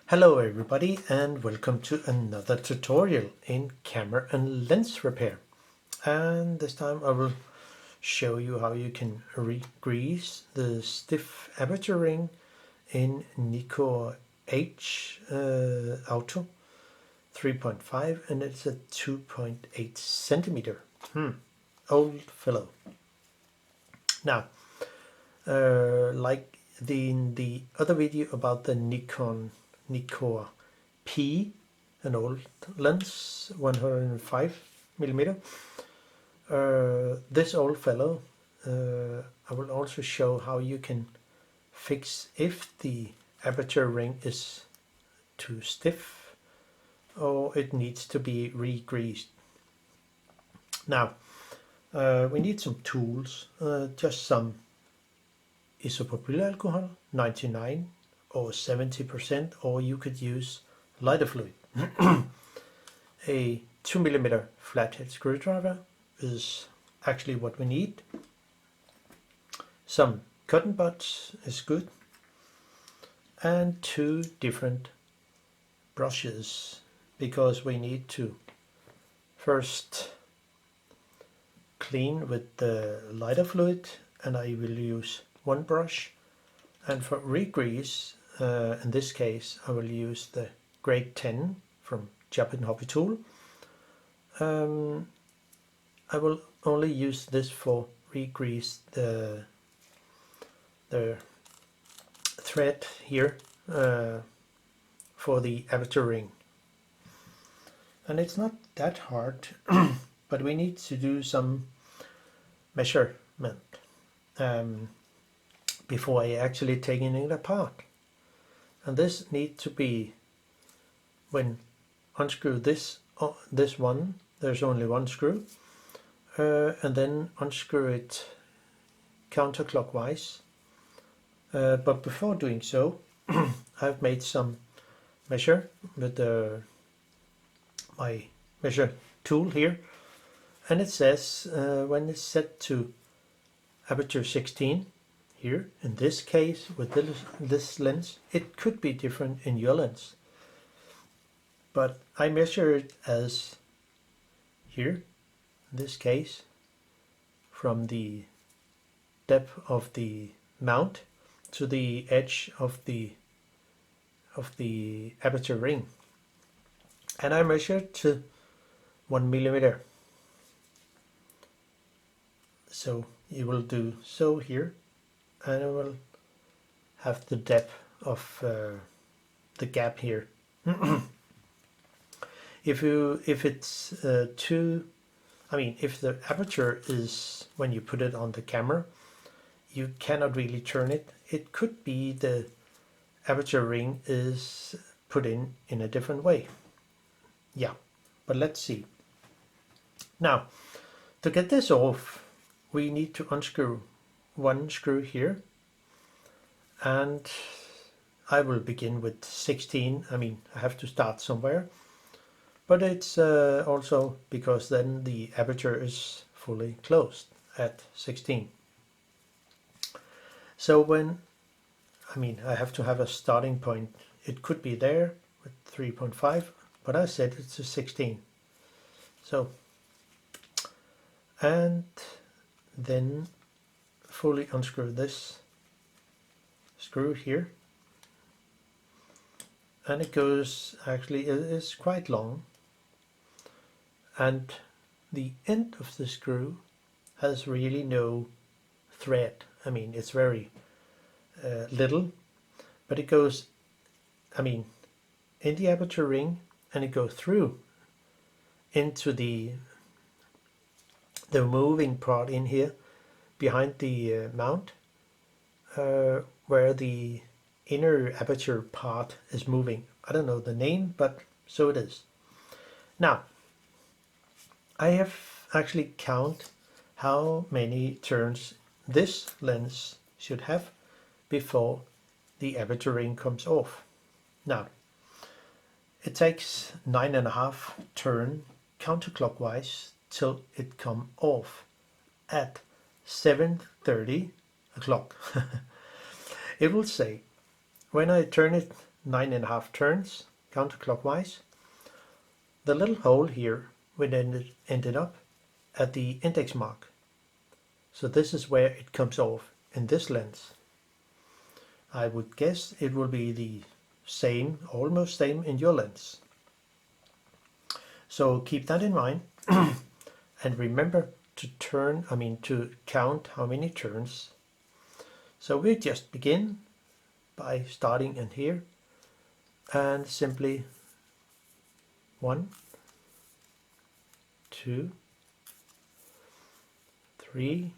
Hello everybody and welcome to another tutorial in camera and lens repair. And this time I will show you how you can re-grease the stiff aperture ring in Nikkor-H Auto 3.5, and it's a 2.8 centimeter. Old fellow. Now, like in the other video about the Nikkor-P, an old lens, 105mm. This old fellow, I will also show how you can fix if the aperture ring is too stiff or it needs to be re-greased. Now, we need some tools, just some Isopropylalcohol, 99 or 70%, or you could use lighter fluid. A 2mm flathead screwdriver is actually what we need. Some cottonbuds is good, and 2 different brushes, because we need to first clean with the lighter fluid, and I will use 1 brush, and for re-grease, in this case I will use the grade 10 from Japan Hobby Tool. I will only use this for re-grease the thread here for the aperture ring. And it's not that hard, but we need to do some measurement before I actually taking it apart. And this needs to be, when unscrew this one, there's only 1 screw, and then unscrew it counterclockwise. But before doing so, I've made some measure with my measure tool here, and it says when it's set to aperture 16 here, in this case with this lens, it could be different in your lens, but I measure it as here, in this case, from the depth of the mount to the edge of the aperture ring, and I measured to 1mm. So you will do so here, and I will have the depth of the gap here. If it's if the aperture is, when you put it on the camera, you cannot really turn it. It could be the aperture ring is put in a different way. Yeah, but let's see. Now, to get this off, we need to unscrew 1 screw here, and I will begin with 16. I have to start somewhere, but it's also because then the aperture is fully closed at 16. So when I have to have a starting point. It could be there with 3.5, but I set it to 16. So, and then fully unscrew this screw here, and it goes, actually it is quite long, and the end of the screw has really no thread. It's very little, but it goes in the aperture ring, and it goes through into the moving part in here behind the mount, where the inner aperture part is moving. I don't know the name, but so it is. Now, I have actually count how many turns this lens should have before the aperture ring comes off. Now, it takes 9.5 turn counterclockwise till it come off at 7:30 o'clock. It will say, when I turn it 9.5 turns counterclockwise, the little hole here would ended up at the index mark. So this is where it comes off in this lens. I would guess it will be the same, almost same in your lens. So keep that in mind and remember to to count how many turns. So we just begin by starting in here and simply 1, 2, 3,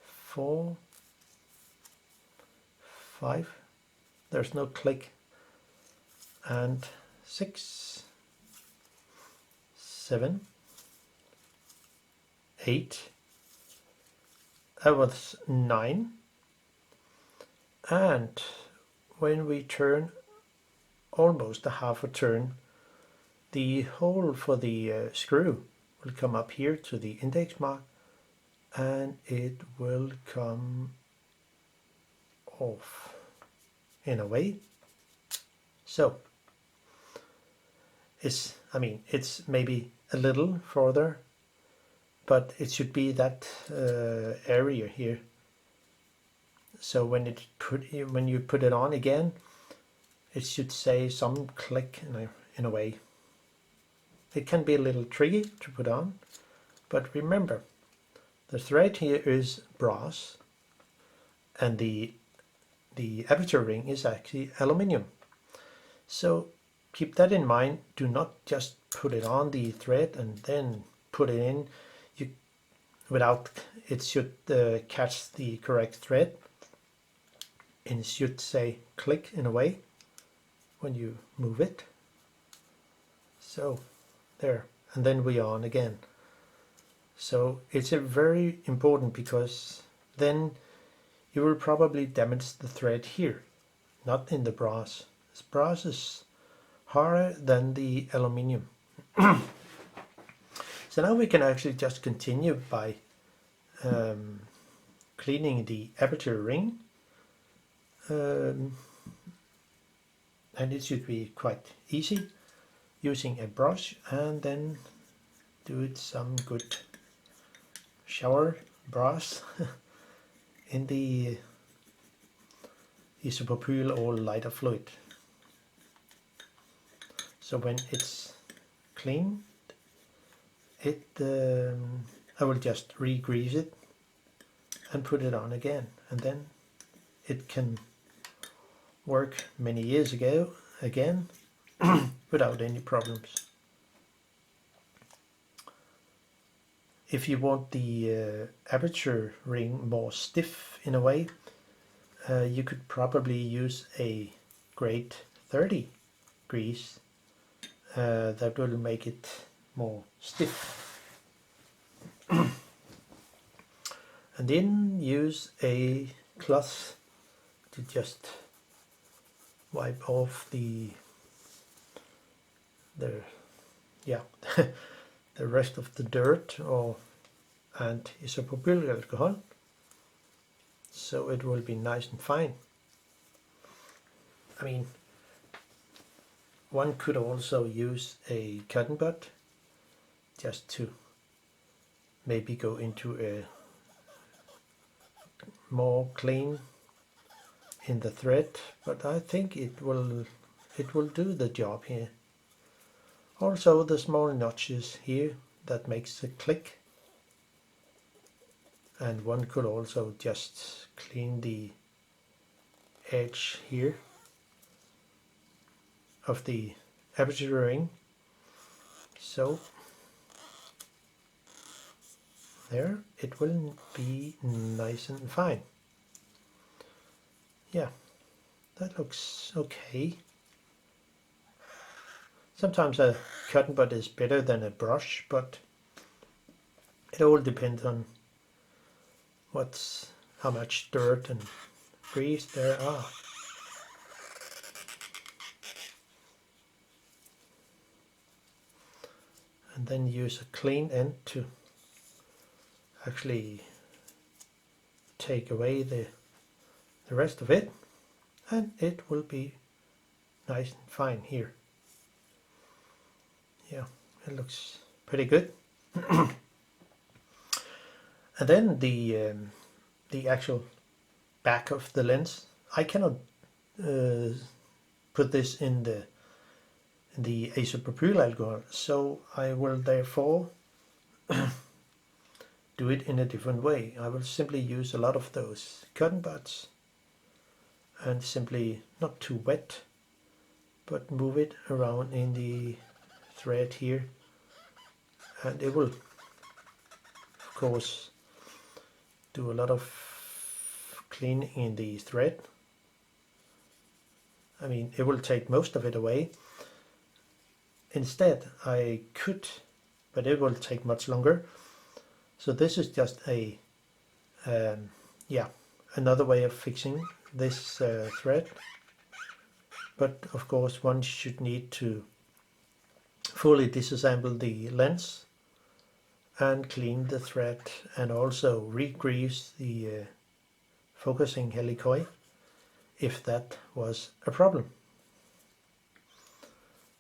4, 5, there's no click, and 6, 7, 8, that was 9, and when we turn almost a half a turn, the hole for the screw will come up here to the index mark and it will come off in a way. So it's maybe a little further, but it should be that area here. So when you put it on again, it should say some click in a way. It can be a little tricky to put on, but remember, the thread here is brass, and the aperture ring is actually aluminium. So keep that in mind. Do not just put it on the thread and then put it in. It should catch the correct thread, and it should say click in a way when you move it. So there, and then we on again. So it's a very important, because then you will probably damage the thread here, not in the brass. This brass is harder than the aluminium. So now we can actually just continue by cleaning the aperture ring, and it should be quite easy using a brush, and then do it some good shower brass in the isopropyl or lighter fluid. So when it's clean, I will just re-grease it and put it on again, and then it can work many years ago again without any problems. If you want the aperture ring more stiff in a way, you could probably use a grade 30 grease that will make it more stiff. And then use a cloth to just wipe off the rest of the dirt and isopropylalcohol, so it will be nice and fine. One could also use a cotton bud just to maybe go into a more clean in the thread, but I think it will do the job here. Also the small notches here that makes a click, and one could also just clean the edge here of the aperture ring. So there, it will be nice and fine. Yeah, that looks okay. Sometimes a cotton bud is better than a brush, but it all depends on how much dirt and grease there are. And then use a clean end to actually take away the rest of it, and it will be nice and fine here. Yeah, it looks pretty good. And then the actual back of the lens, I cannot put this in the isopropylalcohol, so I will therefore do it in a different way. I will simply use a lot of those cottonbuds and simply, not too wet, but move it around in the thread here, and it will of course do a lot of cleaning in the thread. I mean, it will take most of it away. Instead I could, but it will take much longer. So this is just a another way of fixing this thread, but of course one should need to fully disassemble the lens and clean the thread and also re-grease the focusing helicoid if that was a problem.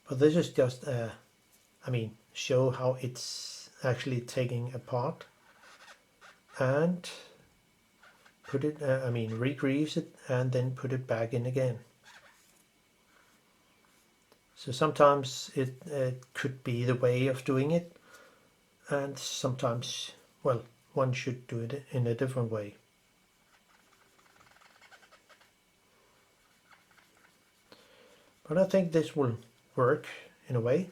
But this is just show how it's actually taking apart and put it, re-grease it and then put it back in again. So sometimes it could be the way of doing it, and sometimes, well, one should do it in a different way. But I think this will work in a way.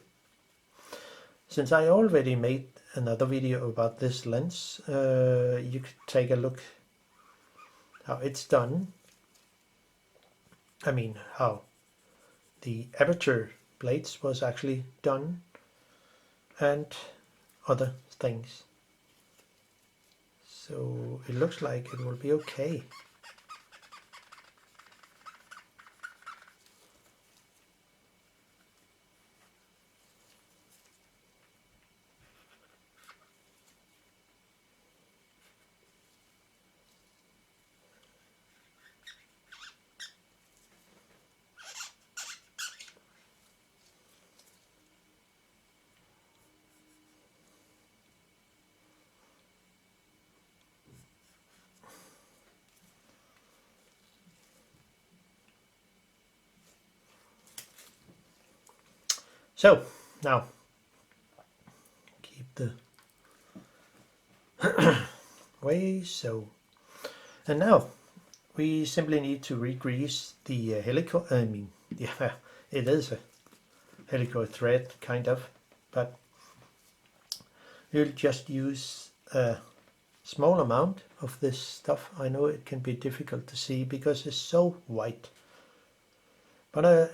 Since I already made another video about this lens, you could take a look how it's done. I mean, how the aperture plates was actually done and other things. So it looks like it will be okay. So now keep the way so, and now we simply need to re-grease the helicoid. It is a helicoid thread kind of, but we'll just use a small amount of this stuff. I know it can be difficult to see because it's so white, but a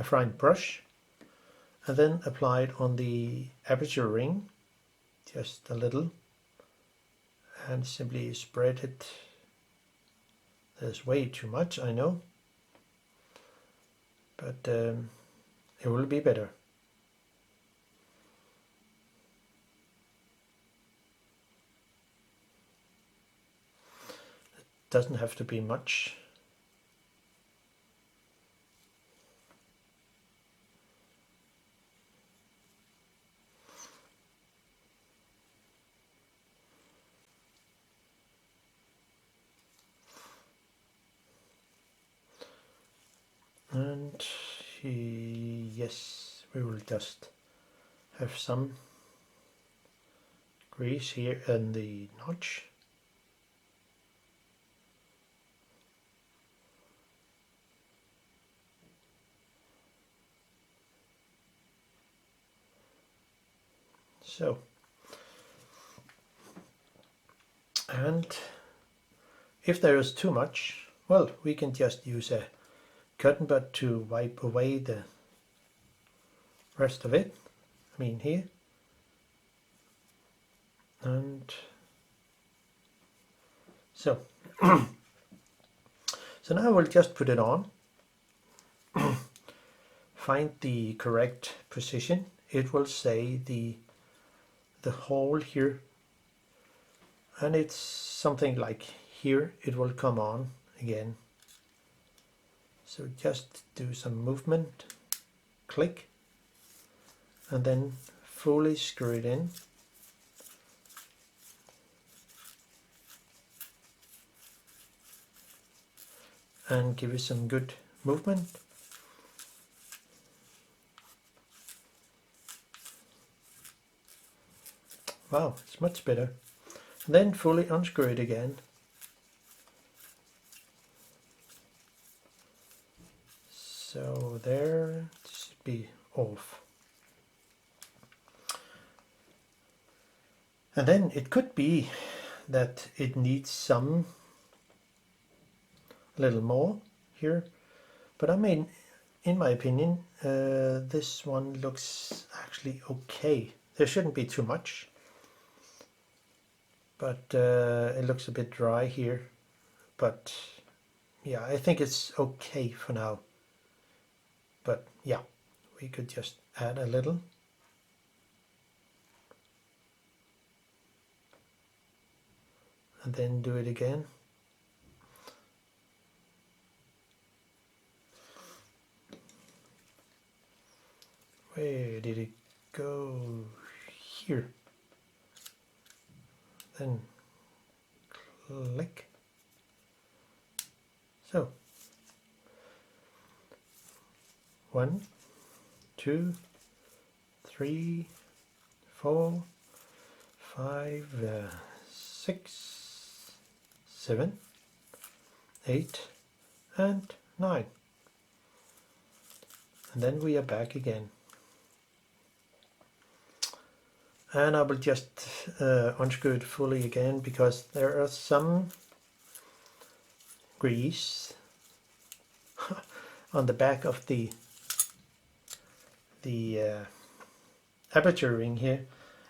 fine brush, and then apply it on the aperture ring, just a little, and simply spread it. There's way too much, I know, but it will be better. It doesn't have to be much. And yes, we will just have some grease here in the notch. So, and if there is too much, well, we can just use a cotton bud to wipe away the rest of it. I mean here, and so so now we'll just put it on, find the correct position. It will say the hole here, and it's something like here. It will come on again So just do some movement, click, and then fully screw it in. And give it some good movement. Wow, it's much better. And then fully unscrew it again. So there, it should be off. And then it could be that it needs some little more here, but I mean, in my opinion, this one looks actually okay. There shouldn't be too much, but it looks a bit dry here. But yeah, I think it's okay for now. But yeah, we could just add a little. And then do it again. Where did it go? Here. Then click. So 1, 2, 3, 4, 5, 6, 7, 8, and 9. And then we are back again. And I will just unscrew it fully again, because there are some grease on the back of the aperture ring here,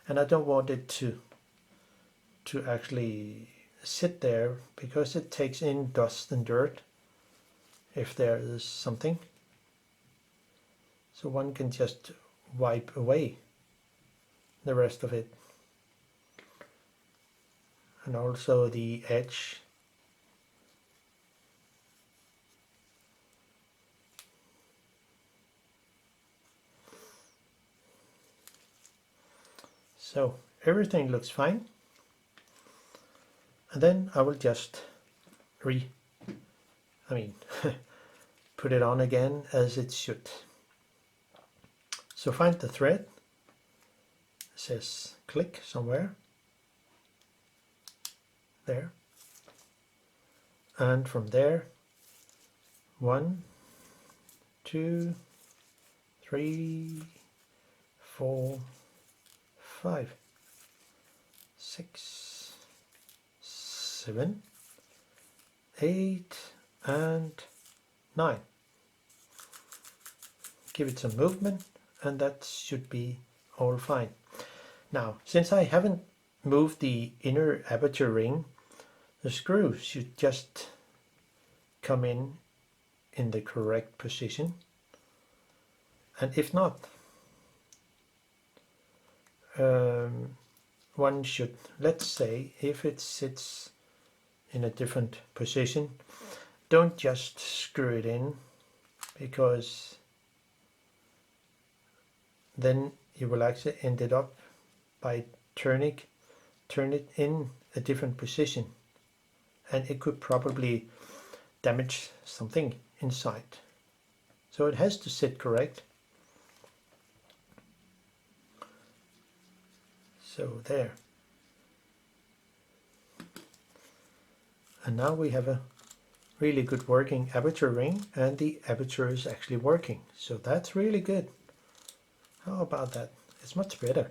and I don't want it to actually sit there, because it takes in dust and dirt if there is something. So one can just wipe away the rest of it. And also the edge. So everything looks fine. And then I will just put it on again as it should. So find the thread. It says click somewhere. There. And from there, 1, 2, 3, 4, 5, 6, 7, 8, and 9. Give it some movement, and that should be all fine. Now, since I haven't moved the inner aperture ring, the screw should just come in the correct position. And if not, one should, let's say, if it sits in a different position, don't just screw it in, because then you will actually end it up by turn it in a different position, and it could probably damage something inside. So it has to sit correct. So there. And now we have a really good working aperture ring, and the aperture is actually working. So that's really good. How about that? It's much better.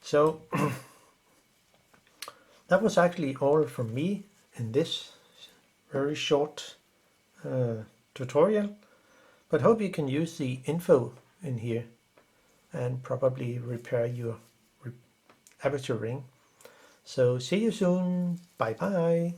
So that was actually all from me in this very short tutorial, but hope you can use the info in here and probably repair your aperture ring. So see you soon. Bye bye.